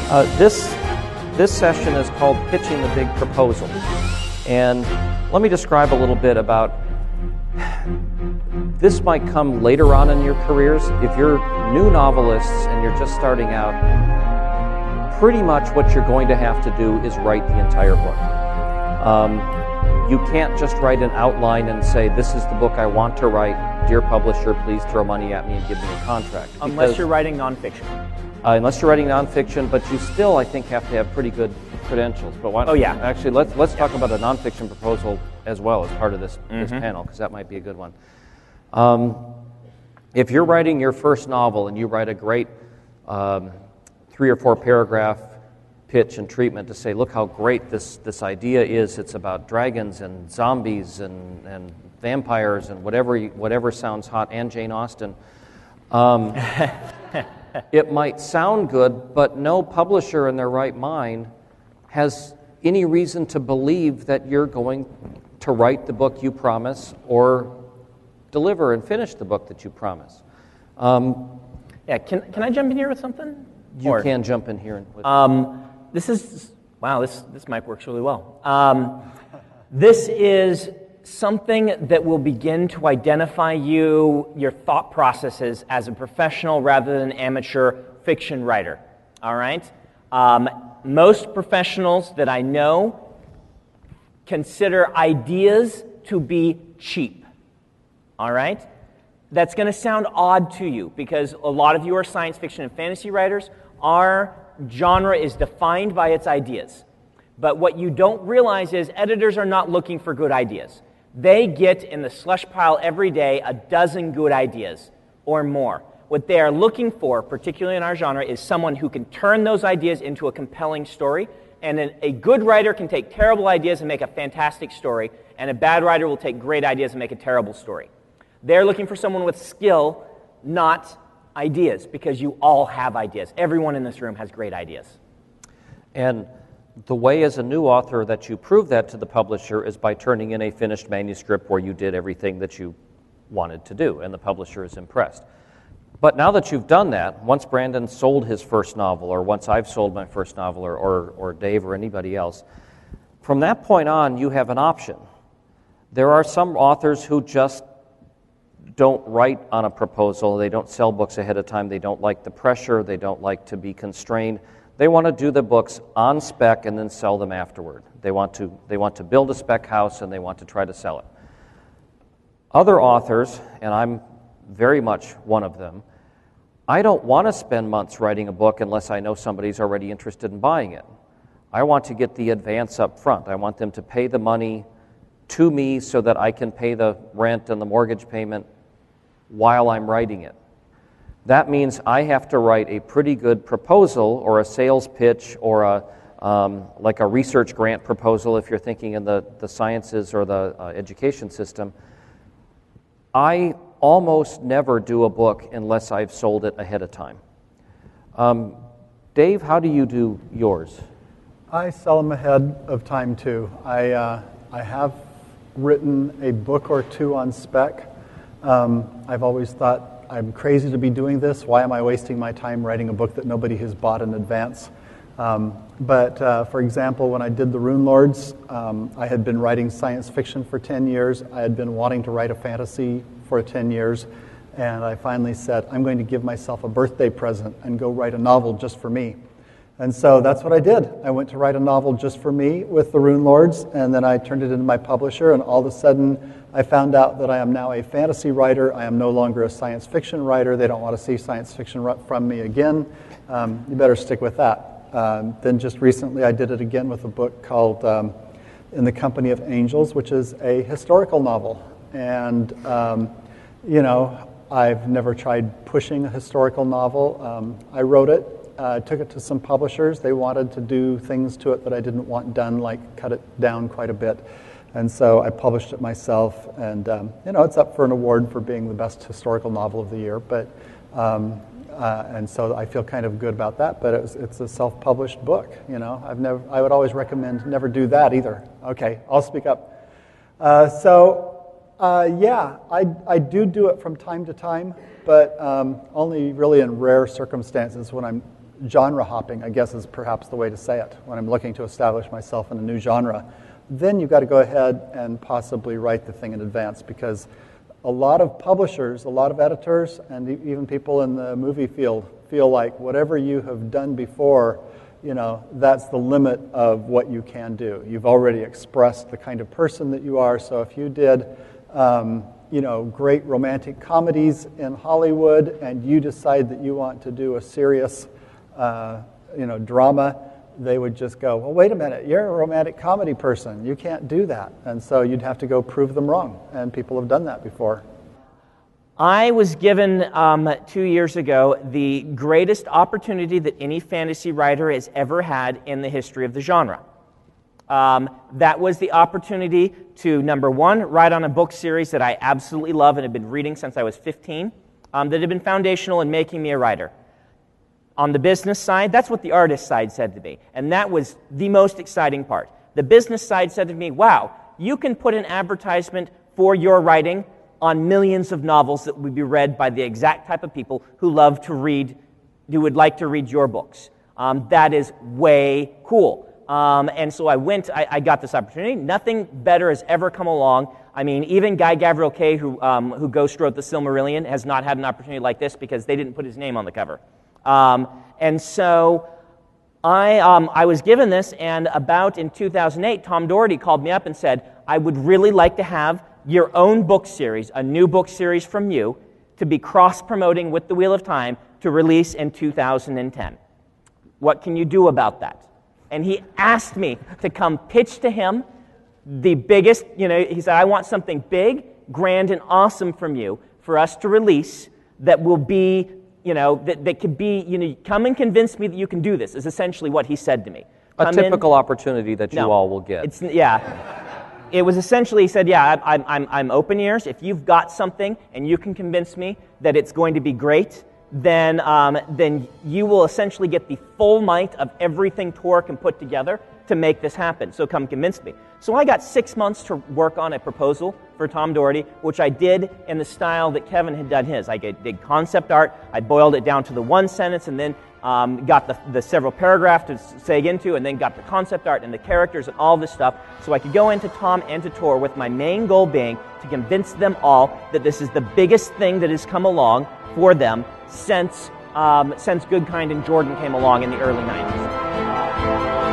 This session is called Pitching the Big Proposal. And let me describe a little bit about, this might come later on in your careers. If you're new novelists and you're just starting out, pretty much what you're going to have to do is write the entire book. You can't just write an outline and say, this is the book I want to write. Dear publisher, please throw money at me and give me a contract. Unless you're writing nonfiction. Unless you're writing nonfiction, but you still, I think, have to have pretty good credentials. But why don't actually, let's talk about a nonfiction proposal as well as part of this panel, because that might be a good one. If you're writing your first novel and you write a great 3 or 4 paragraph pitch and treatment to say, look how great this idea is. It's about dragons and zombies and vampires and whatever sounds hot, and Jane Austen. It might sound good, but no publisher in their right mind has any reason to believe that you're going to write the book you promise or deliver and finish the book that you promise. Can I jump in here with something? You can jump in here. This mic works really well. This is something that will begin to identify your thought processes as a professional rather than amateur fiction writer. All right? Most professionals that I know consider ideas to be cheap. All right? That's going to sound odd to you because a lot of you are science fiction and fantasy writers. Our genre is defined by its ideas. But what you don't realize is editors are not looking for good ideas. They get in the slush pile every day a dozen good ideas or more. What they are looking for, particularly in our genre, is someone who can turn those ideas into a compelling story. And a good writer can take terrible ideas and make a fantastic story, and a bad writer will take great ideas and make a terrible story. They're looking for someone with skill, not ideas, because you all have ideas. Everyone in this room has great ideas. And the way as a new author that you prove that to the publisher is by turning in a finished manuscript where you did everything that you wanted to do, and the publisher is impressed. But now that you've done that, once Brandon sold his first novel, or once I've sold my first novel, or Dave or anybody else, from that point on, you have an option. There are some authors who just don't write on a proposal. They don't sell books ahead of time. They don't like the pressure. They don't like to be constrained. They want to do the books on spec and then sell them afterward. They want to build a spec house and they want to try to sell it. Other authors, and I'm very much one of them, I don't want to spend months writing a book unless I know somebody's already interested in buying it. I want to get the advance up front. I want them to pay the money to me so that I can pay the rent and the mortgage payment while I'm writing it. That means I have to write a pretty good proposal or a sales pitch or like a research grant proposal if you're thinking in the sciences or the education system. I almost never do a book unless I've sold it ahead of time. Dave, how do you do yours? I sell them ahead of time too. I have written a book or two on spec. I've always thought, I'm crazy to be doing this. Why am I wasting my time writing a book that nobody has bought in advance? But for example, when I did The Rune Lords, I had been writing science fiction for 10 years. I had been wanting to write a fantasy for 10 years. And I finally said, I'm going to give myself a birthday present and go write a novel just for me. And so that's what I did. I went to write a novel just for me with The Rune Lords, and then I turned it into my publisher, and all of a sudden I found out that I am now a fantasy writer. I am no longer a science fiction writer. They don't want to see science fiction from me again. You better stick with that. Then just recently I did it again with a book called In the Company of Angels, which is a historical novel. And, I've never tried pushing a historical novel. I wrote it. Took it to some publishers. They wanted to do things to it that I didn't want done, like cut it down quite a bit. And so I published it myself. And, it's up for an award for being the best historical novel of the year. But and so I feel kind of good about that. But it's a self-published book. I would always recommend never do that either. Okay, I'll speak up. I do it from time to time, but only really in rare circumstances when I'm genre hopping, I guess is perhaps the way to say it, when I'm looking to establish myself in a new genre, then you've got to go ahead and possibly write the thing in advance, because a lot of publishers, a lot of editors, and even people in the movie field feel like whatever you have done before, that's the limit of what you can do. You've already expressed the kind of person that you are, so if you did great romantic comedies in Hollywood and you decide that you want to do a serious drama, they would just go, well, wait a minute, you're a romantic comedy person. You can't do that. And so you'd have to go prove them wrong. And people have done that before. I was given 2 years ago the greatest opportunity that any fantasy writer has ever had in the history of the genre. That was the opportunity to, number one, write on a book series that I absolutely love and have been reading since I was 15, that had been foundational in making me a writer. On the business side, that's what the artist side said to me, and that was the most exciting part. The business side said to me, wow, you can put an advertisement for your writing on millions of novels that would be read by the exact type of people who love to read, who would like to read your books. That is way cool. And so I got this opportunity. Nothing better has ever come along. I mean, even Guy Gavriel Kay, who ghost wrote The Silmarillion, has not had an opportunity like this because they didn't put his name on the cover. And so I was given this, and about in 2008, Tom Doherty called me up and said, I would really like to have your own book series, a new book series from you, to be cross-promoting with The Wheel of Time to release in 2010. What can you do about that? And he asked me to come pitch to him the biggest, he said, I want something big, grand, and awesome from you for us to release that will be, that could be, come and convince me that you can do this, is essentially what he said to me. A typical opportunity that you all will get. It was essentially, he said, I'm open ears. If you've got something and you can convince me that it's going to be great, then you will essentially get the full might of everything Tor can put together to make this happen. So come convince me. So I got 6 months to work on a proposal for Tom Doherty, which I did in the style that Kevin had done his. I did concept art, I boiled it down to the one sentence, and then got the several paragraphs to seg into, and then got the concept art and the characters and all this stuff, so I could go into Tom and to Tor with my main goal being to convince them all that this is the biggest thing that has come along for them since Good Kind and Jordan came along in the early 90s.